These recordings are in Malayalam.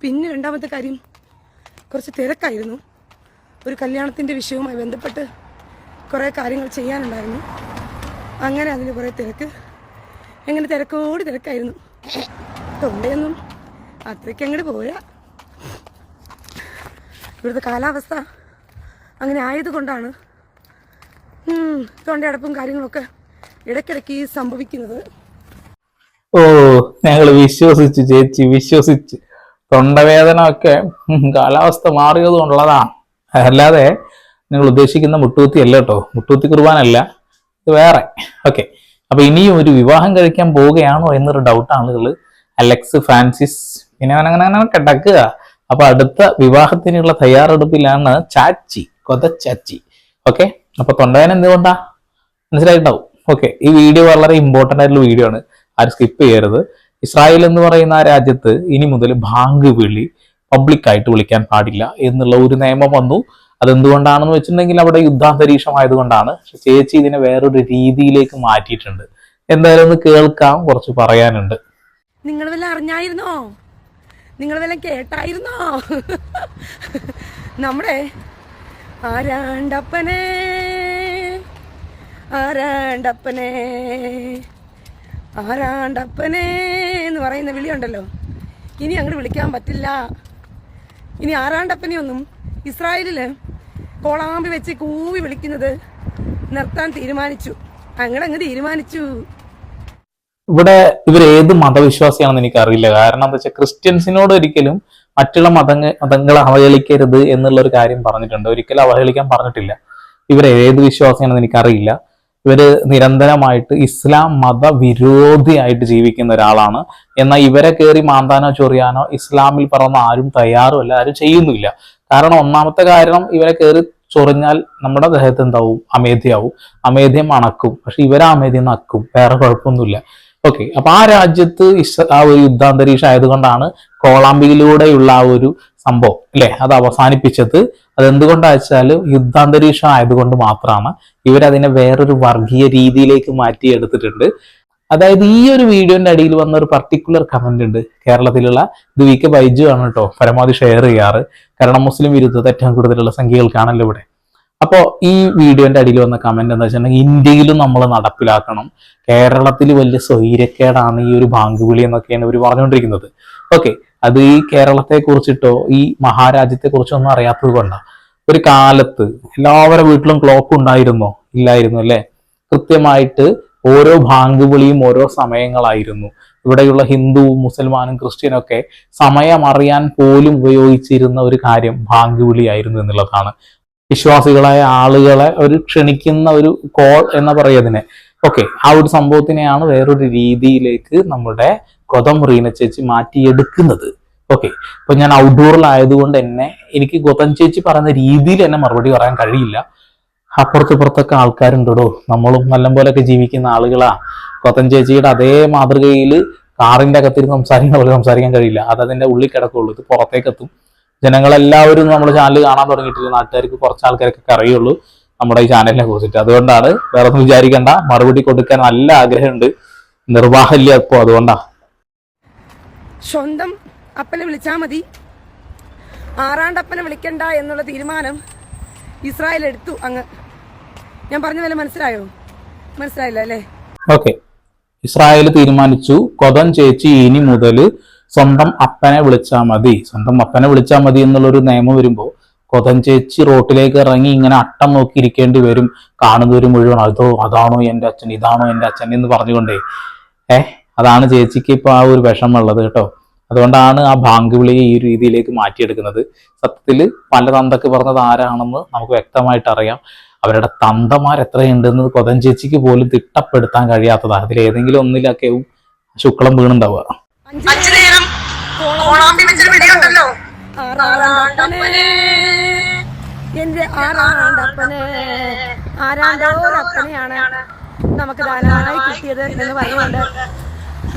പിന്നെ രണ്ടാമത്തെ കാര്യം, കുറച്ച് തിരക്കായിരുന്നു. ഒരു കല്യാണത്തിൻ്റെ വിഷയവുമായി ബന്ധപ്പെട്ട് കുറേ കാര്യങ്ങൾ ചെയ്യാനുണ്ടായിരുന്നു. അങ്ങനെ അതിന് കുറേ തിരക്ക്, എങ്ങനെ തിരക്കോട് തിരക്കായിരുന്നു. തൊണ്ടയൊന്നും അത്രയ്ക്ക് അങ്ങോട്ട് പോരാ. ഇവിടുത്തെ കാലാവസ്ഥ അങ്ങനെ ആയതുകൊണ്ടാണ് തൊണ്ടയടപ്പും കാര്യങ്ങളൊക്കെ ഇടയ്ക്കിടയ്ക്ക് സംഭവിക്കുന്നത്. ഓ, ഞങ്ങൾ വിശ്വസിച്ചു ചേച്ചി, വിശ്വസിച്ച്. തൊണ്ടവേദന ഒക്കെ കാലാവസ്ഥ മാറിയത് കൊണ്ടുള്ളതാണ്, അല്ലാതെ നിങ്ങൾ ഉദ്ദേശിക്കുന്ന മുട്ടൂത്തി അല്ല കേട്ടോ. മുട്ടൂത്തി കുർബാനല്ല, ഇത് വേറെ. ഓക്കെ, അപ്പൊ ഇനിയും ഒരു വിവാഹം കഴിക്കാൻ പോവുകയാണോ എന്നൊരു ഡൗട്ട് ആളുകൾ. അലക്സ് ഫ്രാൻസിസ് പിന്നെ അങ്ങനെ കിടക്കുക. അപ്പൊ അടുത്ത വിവാഹത്തിനുള്ള തയ്യാറെടുപ്പിലാണ് ചാച്ചി, കൊതച്ചാച്ചി. ഓക്കെ, അപ്പൊ തൊണ്ടവേദന എന്തുകൊണ്ടാ മനസ്സിലായിട്ടുണ്ടാവും. ഓക്കെ, ഈ വീഡിയോ വളരെ ഇമ്പോർട്ടൻ്റ് ആയിട്ടുള്ള വീഡിയോ ആണ്, ആരും സ്കിപ്പ് ചെയ്യരുത്. ഇസ്രായേൽ എന്ന് പറയുന്ന ആ രാജ്യത്ത് ഇനി മുതൽ ബാങ്ക് വിളി പബ്ലിക്കായിട്ട് വിളിക്കാൻ പാടില്ല എന്നുള്ള ഒരു നിയമം വന്നു. അതെന്തുകൊണ്ടാണെന്ന് വെച്ചിട്ടുണ്ടെങ്കിൽ അവിടെ യുദ്ധാന്തരീക്ഷമായതുകൊണ്ടാണ്. പക്ഷെ ചേച്ചി ഇതിനെ വേറൊരു രീതിയിലേക്ക് മാറ്റിയിട്ടുണ്ട്. എന്തായാലും ഒന്ന് കേൾക്കാം, കുറച്ച് പറയാനുണ്ട്. നിങ്ങൾ വല്ല അറിഞ്ഞായിരുന്നോ? നിങ്ങൾ വല്ല കേട്ടായിരുന്നോ? നമ്മുടെ ആരാണ്ടപ്പനെ ആരാണ്ടപ്പനെ ആരാണ്ടപ്പനെ എന്ന് പറയുന്ന വിളിയുണ്ടല്ലോ, ഇനി അങ്ങോട്ട് വിളിക്കാൻ പറ്റില്ല. ഇനി ആരാണ്ടപ്പനെയൊന്നും ഇസ്രായേലില് കോളാമ്പി വെച്ച് കൂവി വിളിക്കുന്നത് നിർത്താൻ തീരുമാനിച്ചു. അങ്ങ് തീരുമാനിച്ചു. ഇവിടെ ഇവർ ഏത് മതവിശ്വാസിയാണെന്ന് എനിക്കറിയില്ല. കാരണം എന്താ വെച്ചാൽ ക്രിസ്ത്യൻസിനോട് ഒരിക്കലും മറ്റുള്ള മതങ്ങളെ അവഹേളിക്കരുത് എന്നുള്ള ഒരു കാര്യം പറഞ്ഞിട്ടുണ്ട്, ഒരിക്കലും അവഹേളിക്കാൻ പറഞ്ഞിട്ടില്ല. ഇവർ ഏത് വിശ്വാസിയാണെന്ന് എനിക്കറിയില്ല. ഇവര് നിരന്തരമായിട്ട് ഇസ്ലാം മത വിരോധിയായിട്ട് ജീവിക്കുന്ന ഒരാളാണ്. എന്നാൽ ഇവരെ കയറി മാന്താനോ ചൊറിയാനോ ഇസ്ലാമിൽ പറഞ്ഞ ആരും തയ്യാറുമല്ല, ആരും ചെയ്യുന്നില്ല. കാരണം ഒന്നാമത്തെ കാരണം, ഇവരെ കയറി ചൊറിഞ്ഞാൽ നമ്മുടെ ദേഹത്ത് എന്താവും? അമേധ്യാവും. അമേധ്യം അണക്കും, പക്ഷെ ഇവരെ അമേധ്യം നക്കും, വേറെ കുഴപ്പമൊന്നുമില്ല. ഓക്കെ, അപ്പൊ ആ രാജ്യത്ത് ആ ഒരു യുദ്ധാന്തരീക്ഷം ആയതുകൊണ്ടാണ് കോളാമ്പിയിലൂടെയുള്ള ആ ഒരു സംഭവം അല്ലെ അത് അവസാനിപ്പിച്ചത്. അതെന്തുകൊണ്ടാ വെച്ചാൽ യുദ്ധാന്തരീക്ഷം ആയതുകൊണ്ട് മാത്രമാണ്. ഇവരതിനെ വേറൊരു വർഗീയ രീതിയിലേക്ക് മാറ്റിയെടുത്തിട്ടുണ്ട്. അതായത് ഈ ഒരു വീഡിയോന്റെ അടിയിൽ വന്ന ഒരു പർട്ടിക്കുലർ കമന്റ് ഉണ്ട്, കേരളത്തിലുള്ള ഇത് വി കെ ബൈജു ആണ് കേട്ടോ പരമാവധി ഷെയർ ചെയ്യാറ്. കാരണം മുസ്ലിം വിരുദ്ധത ഏറ്റവും കൂടുതലുള്ള സംഖ്യകൾക്കാണല്ലോ ഇവിടെ. അപ്പോൾ ഈ വീഡിയോന്റെ അടിയിൽ വന്ന കമന്റ് എന്താ വെച്ചിട്ടുണ്ടെങ്കിൽ, ഇന്ത്യയിലും നമ്മൾ നടപ്പിലാക്കണം, കേരളത്തിൽ വലിയ സ്വൈര്യക്കേടാണ് ഈ ഒരു ബാങ്ക് വിളി എന്നൊക്കെയാണ് ഇവർ പറഞ്ഞുകൊണ്ടിരിക്കുന്നത്. ഓക്കെ, അത് ഈ കേരളത്തെ കുറിച്ചിട്ടോ ഈ മഹാരാജ്യത്തെ കുറിച്ചോ ഒന്നും അറിയാത്തത് കൊണ്ടാണ്. ഒരു കാലത്ത് എല്ലാവരുടെ വീട്ടിലും ക്ലോക്ക് ഉണ്ടായിരുന്നോ? ഇല്ലായിരുന്നു അല്ലെ. കൃത്യമായിട്ട് ഓരോ ബാങ്ക് വിളിയും ഓരോ സമയങ്ങളായിരുന്നു. ഇവിടെയുള്ള ഹിന്ദുവും മുസൽമാനും ക്രിസ്ത്യനും ഒക്കെ സമയം അറിയാൻ പോലും ഉപയോഗിച്ചിരുന്ന ഒരു കാര്യം ബാങ്ക് വിളിയായിരുന്നു എന്നുള്ളതാണ്. വിശ്വാസികളായ ആളുകളെ ഒരു ക്ഷണിക്കുന്ന ഒരു കോൾ എന്ന് പറയുന്നതിനെ. ഓക്കെ, ആ ഒരു സംഭവത്തിനെയാണ് വേറൊരു രീതിയിലേക്ക് നമ്മുടെ ഗൗതം റീന ചേച്ചി മാറ്റിയെടുക്കുന്നത്. ഓക്കെ, ഇപ്പൊ ഞാൻ ഔട്ട്ഡോറിലായതുകൊണ്ട് എനിക്ക് ഗൗതം ചേച്ചി പറയുന്ന രീതിയിൽ എന്നെ മറുപടി പറയാൻ കഴിയില്ല. അപ്പുറത്തിപ്പുറത്തൊക്കെ ആൾക്കാരുണ്ടോ, നമ്മളും നല്ലപോലെയൊക്കെ ജീവിക്കുന്ന ആളുകളാ. ഗൗതം ചേച്ചിയുടെ അതേ മാതൃകയിൽ കാറിന്റെ അകത്തിരുന്ന് സംസാരിക്കാൻ കഴിയില്ല. അതതിന്റെ ഉള്ളിൽ കിടക്കുള്ളൂ, ഇത് പുറത്തേക്ക് എത്തും. ജനങ്ങളെല്ലാവരും നമ്മുടെ ചാനൽ കാണാൻ തുടങ്ങിയിട്ടില്ല. നാട്ടുകാർക്ക് കുറച്ച് ആൾക്കാരൊക്കെ അറിയുള്ളൂ നമ്മുടെ ഈ ചാനലിനെ കുറിച്ചിട്ട്. അതുകൊണ്ടാണ്, വേറെ ഒന്നും വിചാരിക്കേണ്ട. മറുപടി കൊടുക്കാൻ നല്ല ആഗ്രഹമുണ്ട്, നിർവാഹമില്ല ഇപ്പോ, അതുകൊണ്ടാ. സ്വന്തം അപ്പനെ വിളിച്ചാൽ മതി, ആറാണ്ടപ്പനെ വിളിക്കണ്ട എന്നുള്ള തീരുമാനം ഇസ്രായേൽ എടുത്തു. അങ്ങ് ഞാൻ പറഞ്ഞ പോലെ മനസ്സിലായോ? മനസ്സിലായില്ല അല്ലേ? ഓക്കെ, ഇസ്രായേൽ തീരുമാനിച്ചു, ഗൗതം ചേച്ചി ഇനി മുതൽ സ്വന്തം അപ്പനെ വിളിച്ചാൽ മതി. സ്വന്തം അപ്പനെ വിളിച്ചാൽ മതി എന്നുള്ളൊരു നിയമം വരുമ്പോൾ ഗൗതം ചേച്ചി റോട്ടിലേക്ക് ഇറങ്ങി ഇങ്ങനെ അട്ടം നോക്കി ഇരിക്കേണ്ടി വരും. കാണുന്നവര് മുഴുവൻ അതാണോ എൻ്റെ അച്ഛൻ, ഇതാണോ എൻ്റെ അച്ഛൻ എന്ന് പറഞ്ഞുകൊണ്ടേ അതാണ് ചേച്ചിക്ക് ഇപ്പൊ ആ ഒരു വിഷമമുള്ളത് കേട്ടോ. അതുകൊണ്ടാണ് ആ ബാങ്ക് വിളിയെ ഈ രീതിയിലേക്ക് മാറ്റിയെടുക്കുന്നത്. സത്യത്തില് പല തന്തൊക്കെ പറഞ്ഞത് ആരാണെന്ന് നമുക്ക് വ്യക്തമായിട്ട് അറിയാം. അവരുടെ തന്തമാർ എത്രയുണ്ടെന്ന് ഗൗതം ചേച്ചിക്ക് പോലും തിട്ടപ്പെടുത്താൻ കഴിയാത്തതാണ്. അതിലേതെങ്കിലും ഒന്നിലൊക്കെ ശുക്ലം വീണുണ്ടാവുക. എന്റെ ആറാണ്ടപ്പനെ ആരാണ്ടോരപ്പനെയാണ് നമുക്ക് ധാരാളമായി കിട്ടിയത് എന്ന് പറഞ്ഞുകൊണ്ട്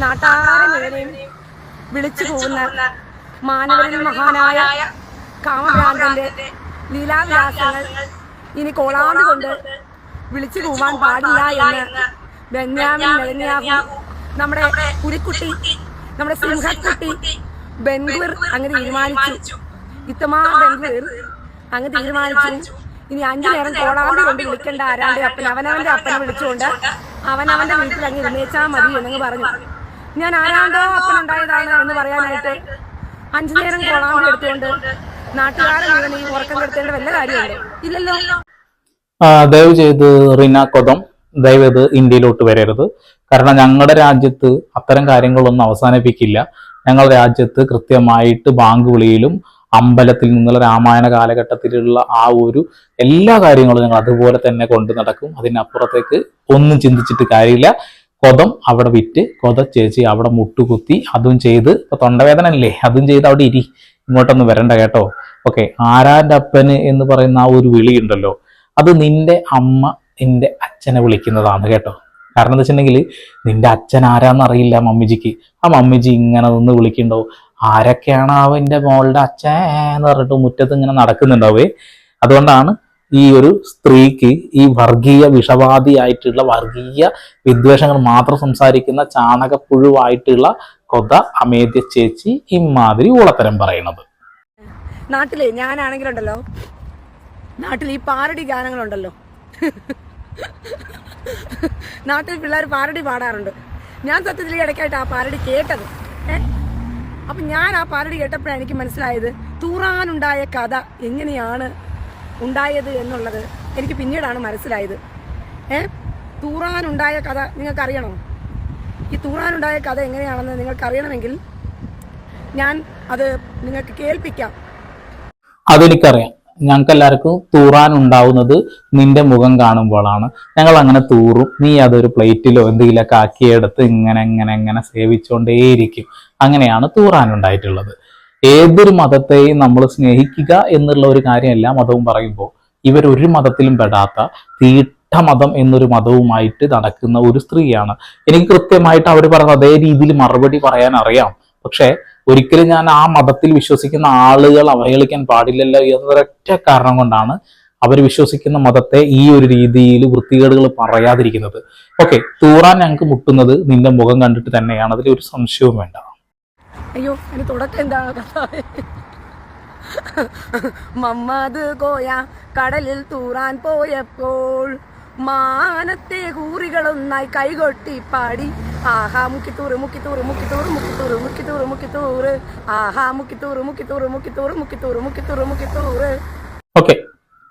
നാട്ടാരെ മുഴുവനെയും വിളിച്ചു പോകുന്ന മാനവരിൽ മഹാനായ കാമഭ്രാന്തന്റെ ലീലാവിലാസങ്ങൾ ഇനി കോളാമ്പി കൊണ്ട് വിളിച്ചു പോവാൻ പാടില്ല എന്ന് ബെന്യാമിൻ നെതന്യാഹു, നമ്മുടെ പുലിക്കുട്ടി, നമ്മുടെ സിംഹക്കുട്ടി ബെൻഗുർ അങ്ങ് തീരുമാനിച്ചു. ഇത്തമാർ ബെൻഗുർ അങ്ങ് തീരുമാനിച്ചു, ഇനി 5 നേരം കോളാമ്പി കൊണ്ട് വിളിക്കേണ്ട ആരാണ്ട് അപ്പൻ, അവനവന്റെ അപ്പനെ വിളിച്ചുകൊണ്ട് അവനവന്റെ വീട്ടിൽ അങ്ങ് ഇരുന്നേച്ചാ മതി എന്നങ്ങ് പറഞ്ഞു. ഞാൻ ആരാണ്ടോ അപ്പൻ ഉണ്ടായതാണ് എന്ന് പറയാനായിട്ട് 5 നേരം കോളാമ്പി എടുത്തുകൊണ്ട് നാട്ടുകാരെ മുഴുവൻ ഈ ഉറക്കം കെടുത്തേണ്ട വല്ല കാര്യമുണ്ടോ? ഇല്ലല്ലോ. ദയവ് ചെയ്ത് റിന കൊതം ദയവ് ഇത് ഇന്ത്യയിലോട്ട് വരരുത്. കാരണം ഞങ്ങളുടെ രാജ്യത്ത് അത്തരം കാര്യങ്ങളൊന്നും അവസാനിപ്പിക്കില്ല. ഞങ്ങളുടെ രാജ്യത്ത് കൃത്യമായിട്ട് ബാങ്ക് വിളിയിലും അമ്പലത്തിൽ നിന്നുള്ള രാമായണ കാലഘട്ടത്തിലുള്ള ആ ഒരു എല്ലാ കാര്യങ്ങളും ഞങ്ങൾ അതുപോലെ തന്നെ കൊണ്ടു നടക്കും. അതിനപ്പുറത്തേക്ക് ഒന്നും ചിന്തിച്ചിട്ട് കാര്യമില്ല. കൊതം അവിടെ വിറ്റ് കൊത ചേച്ചി അവിടെ മുട്ടുകുത്തി അതും ചെയ്ത്, ഇപ്പൊ തൊണ്ടവേദന അല്ലേ, അതും ചെയ്ത് അവിടെ ഇരി, ഇങ്ങോട്ടൊന്നും വരണ്ട കേട്ടോ. ഓക്കെ, ആരാന്റെ അപ്പന് എന്ന് പറയുന്ന ആ ഒരു വിളി ഉണ്ടല്ലോ, അത് നിന്റെ അമ്മ നിന്റെ അച്ഛനെ വിളിക്കുന്നതാണ് കേട്ടോ. കാരണം എന്താ വെച്ചിട്ടുണ്ടെങ്കിൽ നിന്റെ അച്ഛൻ ആരാന്ന് അറിയില്ല മമ്മിജിക്ക്. ആ മമ്മിജി ഇങ്ങനെ നിന്ന് വിളിക്കണ്ടോ, ആരൊക്കെയാണ് അവന്റെ മോളുടെ അച്ഛൻ എന്ന് പറഞ്ഞിട്ട് മുറ്റത്ത് ഇങ്ങനെ നടക്കുന്നുണ്ടാവേ. അതുകൊണ്ടാണ് ഈ ഒരു സ്ത്രീക്ക് ഈ വർഗീയ വിഷവാദിയായിട്ടുള്ള വർഗീയ വിദ്വേഷങ്ങൾ മാത്രം സംസാരിക്കുന്ന ചാണകപ്പുഴുവായിട്ടുള്ള കൊത അമേദ്യ ചേച്ചി ഇമാതിരി ഊളത്തരം പറയുന്നത്. നാട്ടിലെ ഞാനാണെങ്കിലുണ്ടല്ലോ, നാട്ടിൽ ഈ പാരഡി ഗാനങ്ങളുണ്ടല്ലോ, നാട്ടിൽ പിള്ളേർ പാരഡി പാടാറുണ്ട്. ഞാൻ സത്യത്തിൽ ഇടയ്ക്കായിട്ട് ആ പാരഡി കേട്ടത്. അപ്പൊ ഞാൻ ആ പാരഡി കേട്ടപ്പോഴാണ് എനിക്ക് മനസ്സിലായത് തൂറാനുണ്ടായ കഥ എങ്ങനെയാണ് ഉണ്ടായത് എന്നുള്ളത് എനിക്ക് പിന്നീടാണ് മനസ്സിലായത്. തൂറാനുണ്ടായ കഥ നിങ്ങൾക്ക് അറിയണോ? ഈ തൂറാനുണ്ടായ കഥ എങ്ങനെയാണെന്ന് നിങ്ങൾക്ക് അറിയണമെങ്കിൽ ഞാൻ അത് നിങ്ങൾക്ക് കേൾപ്പിക്കാം. അതെനിക്കറിയാം. ഞങ്ങൾക്ക് എല്ലാവർക്കും തൂറാൻ ഉണ്ടാവുന്നത് നിന്റെ മുഖം കാണുമ്പോഴാണ്. ഞങ്ങൾ അങ്ങനെ തൂറും, നീ അതൊരു പ്ലേറ്റിലോ എന്തെങ്കിലുമൊക്കെ ആക്കിയെടുത്ത് ഇങ്ങനെ ഇങ്ങനെ ഇങ്ങനെ സേവിച്ചുകൊണ്ടേയിരിക്കും. അങ്ങനെയാണ് തൂറാൻ ഉണ്ടായിട്ടുള്ളത്. ഏതൊരു മതത്തെയും നമ്മൾ സ്നേഹിക്കുക എന്നുള്ള ഒരു കാര്യം എല്ലാ മതവും പറയുമ്പോൾ ഇവരൊരു മതത്തിലും പെടാത്ത തീട്ട മതം എന്നൊരു മതവുമായിട്ട് നടക്കുന്ന ഒരു സ്ത്രീയാണ്. എനിക്ക് കൃത്യമായിട്ട് അവർ പറഞ്ഞ അതേ രീതിയിൽ മറുപടി പറയാൻ അറിയാം. പക്ഷെ ഒരിക്കലും ഞാൻ ആ മതത്തിൽ വിശ്വസിക്കുന്ന ആളുകൾ അവഹേളിക്കാൻ പാടില്ലല്ലോ എന്നൊരൊറ്റ കാരണം കൊണ്ടാണ് അവർ വിശ്വസിക്കുന്ന മതത്തെ ഈ ഒരു രീതിയിൽ വൃത്തികേടുകൾ പറയാതിരിക്കുന്നത്. ഓക്കെ, തൂറാൻ ഞങ്ങൾക്ക് മുട്ടുന്നത് നിന്റെ മുഖം കണ്ടിട്ട് തന്നെയാണ്, അതിലൊരു സംശയവും വേണ്ട. അയ്യോ, അതിന് തുടക്കം എന്താ? മമ്മദ് കോയ കടലിൽ തൂറാൻ പോയപ്പോൾ മാനത്തെ കൂറികളൊന്നായി കൈകൊട്ടി പാടി ആഹാ മുക്കിത്തൂറ് മുക്കിത്തൂറ് മുക്കിത്തൂറ് മുക്കിത്തൂറ് മുക്കിത്തൂറ് മുക്കിത്തൂറ് ആഹാ മുക്കിത്തൂറ് മുക്കിത്തൂറ് മുക്കിത്തൂറ് മുക്കിത്തൂറ് മുക്കിത്തൂറ് മുക്കിത്തൂറ്. ഓക്കെ,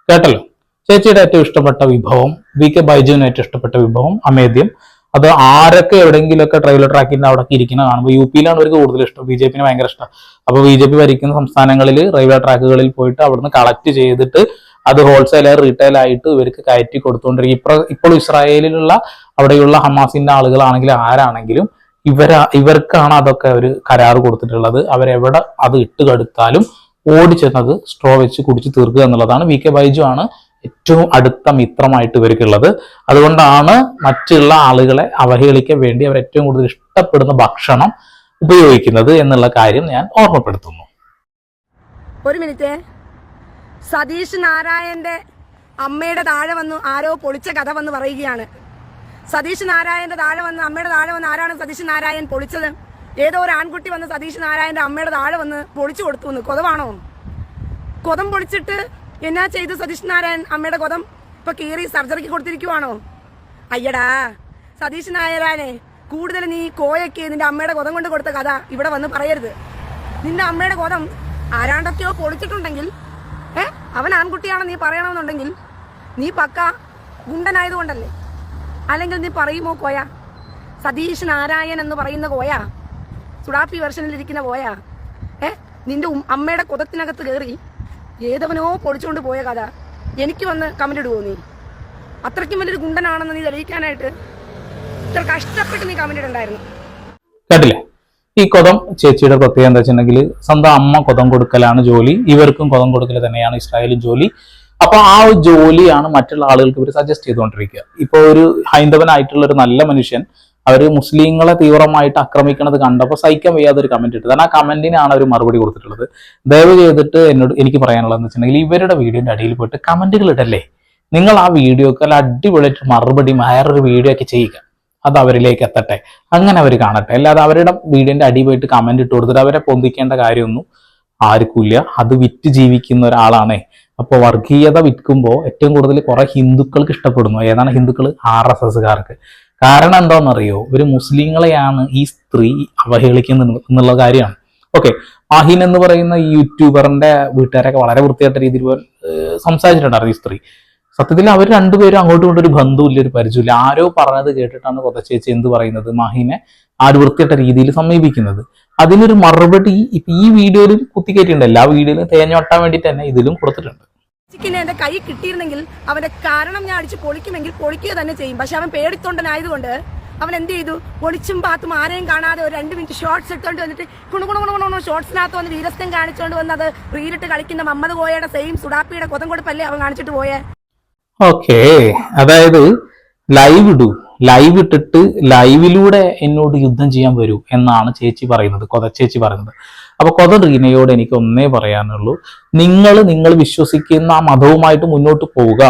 കേട്ടല്ലോ. ചേച്ചിയുടെ ഏറ്റവും ഇഷ്ടപ്പെട്ട വിഭവം, VK ബൈജുവിന് ഏറ്റവും ഇഷ്ടപ്പെട്ട വിഭവം അമേദ്യം. അത് ആരൊക്കെ എവിടെയെങ്കിലുമൊക്കെ ട്രെയിലർ ട്രാക്കിന്റെ അവിടെ ഇരിക്കുന്ന കാണുമ്പോൾ UP യിലാണ് അവർക്ക് കൂടുതൽ ഇഷ്ടം, BJP ഭയങ്കര ഇഷ്ടം. അപ്പൊ BJP ഭരിക്കുന്ന സംസ്ഥാനങ്ങളിൽ റെയിൽവേ ട്രാക്കുകളിൽ പോയിട്ട് അവിടുന്ന് കളക്ട് ചെയ്തിട്ട് അത് ഹോൾസെയിൽ റീറ്റെയിൽ ആയിട്ട് ഇവർക്ക് കയറ്റി കൊടുത്തുകൊണ്ടിരിക്കും. ഇപ്പോൾ ഇസ്രായേലിലുള്ള അവിടെയുള്ള ഹമാസിന്റെ ആളുകളാണെങ്കിലും ആരാണെങ്കിലും ഇവർക്കാണ് അതൊക്കെ ഒരു കരാർ കൊടുത്തിട്ടുള്ളത്. അവരെവിടെ അത് ഇട്ട് കടുത്താലും ഓടിച്ചെന്നത് സ്ട്രോ വെച്ച് കുടിച്ച് തീർക്കുക എന്നുള്ളതാണ്. VK ബൈജു ആണ് ഏറ്റവും അടുത്ത മിത്രമായിട്ട് ഇവർക്കുള്ളത്. അതുകൊണ്ടാണ് മറ്റുള്ള ആളുകളെ അവഹേളിക്കാൻ വേണ്ടി അവർ ഏറ്റവും കൂടുതൽ ഇഷ്ടപ്പെടുന്ന ഭക്ഷണം ഉപയോഗിക്കുന്നത് എന്നുള്ള കാര്യം ഞാൻ ഓർമ്മപ്പെടുത്തുന്നു. ഒരു മിനിറ്റ്. സതീഷ് നാരായണന്റെ അമ്മയുടെ താഴെ വന്നു ആരോ പൊളിച്ച കഥ വന്ന് പറയുകയാണ്. സതീഷ് നാരായണന്റെ താഴെ വന്ന് അമ്മയുടെ താഴെ വന്ന് ആരാണ് സതീഷ് നാരായൺ പൊളിച്ചത്? ഏതോ ഒരു ആൺകുട്ടി വന്ന് സതീഷ് നാരായണന്റെ അമ്മയുടെ താഴെ വന്ന് പൊളിച്ചു കൊടുത്തു എന്ന്. കൊതമാണോ? കൊതം പൊളിച്ചിട്ട് എന്നാ ചെയ്തു സതീഷ് നാരായൺ? അമ്മയുടെ കൊതം ഇപ്പൊ കീറി സർജറിക്ക് കൊടുത്തിരിക്കുവാണോ? അയ്യടാ സതീഷ് നാരായണനെ, കൂടുതൽ നീ കോയക്ക് നിന്റെ അമ്മയുടെ കൊതം കൊണ്ട് കൊടുത്ത കഥ ഇവിടെ വന്ന് പറയരുത്. നിന്റെ അമ്മയുടെ കൊതം ആരാണ്ടൊക്കെയോ പൊളിച്ചിട്ടുണ്ടെങ്കിൽ അവൻ ആൺകുട്ടിയാണെന്ന് നീ പറയണമെന്നുണ്ടെങ്കിൽ നീ പക്ക ഗുണ്ടനായതുകൊണ്ടല്ലേ? അല്ലെങ്കിൽ നീ പറയുമോ കോയ? സതീഷ് നാരായൺ എന്ന് പറയുന്ന കോയ, സുഡാപ്പി വെർഷനിലിരിക്കുന്ന കോയ, നിന്റെ അമ്മയുടെ കൊതത്തിനകത്ത് കയറി ഏതവനോ പൊളിച്ചുകൊണ്ട് പോയ കഥ എനിക്ക് വന്ന് കമന്റ് ഇടുവോ? നീ അത്രയ്ക്കും വലിയൊരു ഗുണ്ടനാണെന്ന് നീ തെളിയിക്കാനായിട്ട് ഇത്ര കഷ്ടപ്പെട്ട് നീ കമന്റ് ഇടണ്ടായിരുന്നു. കേട്ടില്ലേ? ഈ കൊതം ചേച്ചിയുടെ പ്രത്യേകത എന്താ വെച്ചിട്ടുണ്ടെങ്കിൽ സ്വന്തം അമ്മ കൊതം കൊടുക്കലാണ് ജോലി, ഇവർക്കും കൊതം കൊടുക്കൽ തന്നെയാണ് ഇസ്രായേലും ജോലി. അപ്പൊ ആ ഒരു ജോലിയാണ് മറ്റുള്ള ആളുകൾക്ക് ഇവർ സജസ്റ്റ് ചെയ്തുകൊണ്ടിരിക്കുക. ഇപ്പൊ ഒരു ഹൈന്ദവനായിട്ടുള്ള ഒരു നല്ല മനുഷ്യൻ അവര് മുസ്ലിങ്ങളെ തീവ്രമായിട്ട് ആക്രമിക്കുന്നത് കണ്ടപ്പോൾ സഹിക്കാൻ വയ്യാതെ ഒരു കമന്റ് ഇട്ടത്. ആ കമന്റിനാണ് അവർ മറുപടി കൊടുത്തിട്ടുള്ളത്. ദയവ് ചെയ്തിട്ട് എനിക്ക് പറയാനുള്ളത് എന്ന് വെച്ചിട്ടുണ്ടെങ്കിൽ ഇവരുടെ വീഡിയോന്റെ അടിയിൽ പോയിട്ട് കമന്റുകൾ ഇടല്ലേ. നിങ്ങൾ ആ വീഡിയോക്ക് അല്ല അടിപൊളിയായിട്ട് മറുപടി വേറൊരു വീഡിയോ ഒക്കെ ചെയ്യുക. അത് അവരിലേക്ക് എത്തട്ടെ, അങ്ങനെ അവർ കാണട്ടെ. അല്ലാതെ അവരുടെ വീടിന്റെ അടി പോയിട്ട് കമന്റ് ഇട്ട് കൊടുത്തിട്ട് അവരെ പൊന്തിക്കേണ്ട കാര്യമൊന്നും ആർക്കില്ല. അത് വിറ്റ് ജീവിക്കുന്ന ഒരാളാണേ. അപ്പോൾ വർഗീയത വിൽക്കുമ്പോൾ ഏറ്റവും കൂടുതൽ കുറെ ഹിന്ദുക്കൾക്ക് ഇഷ്ടപ്പെടുന്നു. ഏതാണ് ഹിന്ദുക്കൾ? RSSകാർക്ക്. കാരണം എന്താണെന്നറിയോ? ഒരു മുസ്ലിങ്ങളെയാണ് ഈ സ്ത്രീ അവഹേളിക്കുന്നത് എന്നുള്ള കാര്യമാണ്. ഓക്കെ, മാഹിൻ എന്ന് പറയുന്ന ഈ യൂട്യൂബറിന്റെ വീട്ടുകാരൊക്കെ വളരെ വൃത്തിയായിട്ട രീതിയിൽ സംസാരിച്ചിട്ടുണ്ടായിരുന്നു ഈ സ്ത്രീ. സത്യത്തിൽ അവർ രണ്ടുപേരും അങ്ങോട്ടും ഇങ്ങോട്ടും ഒരു ബന്ധമില്ല, ഒരു പരിചയമില്ല. ആരോ പറഞ്ഞത് കേട്ടിട്ടാണ് കൊതച്ചേച്ചി എന്ത് പറയുന്നത്, മാഹിനെ ആ ഒരു വൃത്തിയായിട്ട രീതിയിൽ സമീപിക്കുന്നത്. അതിനൊരു മറുപടി ഇപ്പൊ ഈ വീഡിയോയിലും കുത്തിക്കയറ്റിട്ടുണ്ട്. എല്ലാ വീഡിയോയിലും തേഞ്ഞൊട്ടാൻ വേണ്ടിയിട്ട് തന്നെ ഇതിലും കൊടുത്തിട്ടുണ്ട്. എന്റെ കൈ കിട്ടിയിരുന്നെങ്കിൽ അവന്റെ കാരണം ഞാൻ അടിച്ച് പൊളിക്കുമെങ്കിൽ പൊളിക്കുക തന്നെ ചെയ്യും. പക്ഷെ അവൻ പേടിത്തൊണ്ടനായതുകൊണ്ട് അവൻ എന്ത് ചെയ്തു? ഒളിച്ചും പാത്തും ആരെയും കാണാതെ ഒരു 2 മിനിറ്റ് ഷോർട്സ് എടുത്തോണ്ട് വന്നിട്ട് കുണുകുണുകുണു ഷോർട്സിനകത്ത് വന്ന് വീരസ്ഥം കാണിച്ചോണ്ട് വന്ന് അത് റീലിട്ട് കളിക്കുന്ന മമ്മദ് കോയയുടെ സെയിം സുഡാപ്പിയുടെ കൊതം കൊടുപ്പല്ലേ അവൻ കാണിച്ചിട്ട് പോയേ. ഓക്കെ, അതായത് ലൈവ് ഇടൂ, ലൈവ് ഇട്ടിട്ട് ലൈവിലൂടെ എന്നോട് യുദ്ധം ചെയ്യാൻ വരൂ എന്നാണ് ചേച്ചി പറയുന്നത്, കൊതച്ചേച്ചി പറയുന്നത്. അപ്പൊ കൊത റീനയോട് എനിക്ക് ഒന്നേ പറയാനുള്ളൂ, നിങ്ങൾ വിശ്വസിക്കുന്ന ആ മതവുമായിട്ട് മുന്നോട്ട് പോവുക.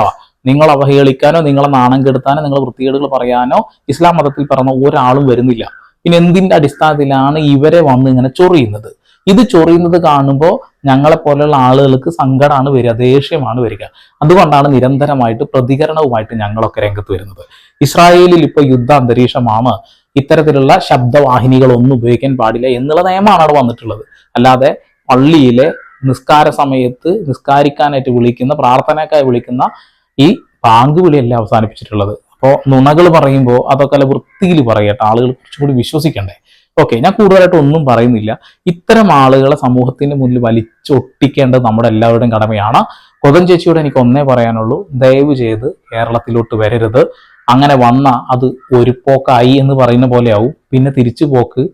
നിങ്ങൾ അവഹേളിക്കാനോ നിങ്ങളെ നാണം കെടുത്താനോ നിങ്ങൾ വൃത്തികേടുകൾ പറയാനോ ഇസ്ലാം മതത്തിൽ പറഞ്ഞ ഒരാളും വരുന്നില്ല. പിന്നെ എന്തിന്റെ അടിസ്ഥാനത്തിലാണ് ഇവരെ വന്ന് ഇങ്ങനെ ചൊറിയുന്നത്? ഇത് ചൊറിയുന്നത് കാണുമ്പോൾ ഞങ്ങളെ പോലെയുള്ള ആളുകൾക്ക് സങ്കടമാണ് വരിക, ദേഷ്യമാണ് വരിക. അതുകൊണ്ടാണ് നിരന്തരമായിട്ട് പ്രതികരണവുമായിട്ട് ഞങ്ങളൊക്കെ രംഗത്ത് വരുന്നത്. ഇസ്രായേലിൽ ഇപ്പോൾ യുദ്ധ അന്തരീക്ഷമാണ്, ഇത്തരത്തിലുള്ള ശബ്ദവാഹിനികളൊന്നും ഉപയോഗിക്കാൻ പാടില്ല എന്നുള്ള നിയമമാണ് അവിടെ വന്നിട്ടുള്ളത്. അല്ലാതെ പള്ളിയിലെ നിസ്കാര സമയത്ത് നിസ്കാരിക്കാനായിട്ട് വിളിക്കുന്ന, പ്രാർത്ഥനയ്ക്കായി വിളിക്കുന്ന ഈ പാങ്ക് വിളിയല്ല അവസാനിപ്പിച്ചിട്ടുള്ളത്. അപ്പോൾ നുണകൾ പറയുമ്പോൾ അതൊക്കെ വൃത്തിയിൽ പറയട്ടെ, ആളുകൾ കുറച്ചും കൂടി വിശ്വസിക്കണ്ടേ. ഓക്കെ, ഞാൻ കൂടുതലായിട്ട് ഒന്നും പറയുന്നില്ല. ഇത്തരം ആളുകളെ സമൂഹത്തിന് മുന്നിൽ വലിച്ചൊട്ടിക്കേണ്ടത് നമ്മുടെ എല്ലാവരുടെയും കടമയാണ്. കൊതൻ ചേച്ചിയോട് എനിക്ക് ഒന്നേ പറയാനുള്ളൂ, ദയവ് ചെയ്ത് കേരളത്തിലോട്ട് വരരുത്. അങ്ങനെ വന്ന അത് ഒരു പോക്കായി എന്ന് പറയുന്ന പോലെ ആവും, പിന്നെ തിരിച്ചു പോക്ക്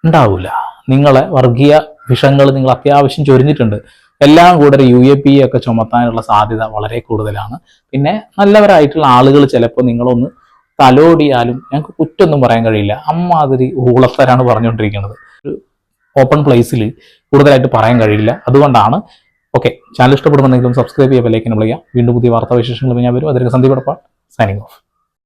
ഉണ്ടാവില്ല. നിങ്ങളെ വർഗീയ വിഷങ്ങൾ നിങ്ങൾ അത്യാവശ്യം ചൊരിഞ്ഞിട്ടുണ്ട്. എല്ലാം കൂടെ ഒരു UAP ഒക്കെ ചുമത്താനുള്ള സാധ്യത വളരെ കൂടുതലാണ്. പിന്നെ നല്ലവരായിട്ടുള്ള ആളുകൾ ചിലപ്പോൾ നിങ്ങളൊന്ന് തലോടിയാലും ഞങ്ങൾക്ക് കുറ്റൊന്നും പറയാൻ കഴിയില്ല. അമ്മാതിരി ഊളത്തരാണ് പറഞ്ഞുകൊണ്ടിരിക്കുന്നത്. ഒരു ഓപ്പൺ പ്ലേസിൽ കൂടുതലായിട്ട് പറയാൻ കഴിയില്ല. അതുകൊണ്ടാണ്. ഓക്കെ, ചാനൽ ഇഷ്ടപ്പെടുന്നുണ്ടെങ്കിലും സബ്സ്ക്രൈബ് ചെയ്യുക, ബെല്ലൈക്കൻ വിളിക്കുക. വീണ്ടും പുതിയ വാർത്താവിശേഷങ്ങൾ ഞാൻ വരും. അതിലേക്ക് സന്ദീപ് എടപ്പാൾ സൈനിങ് ഓഫ്.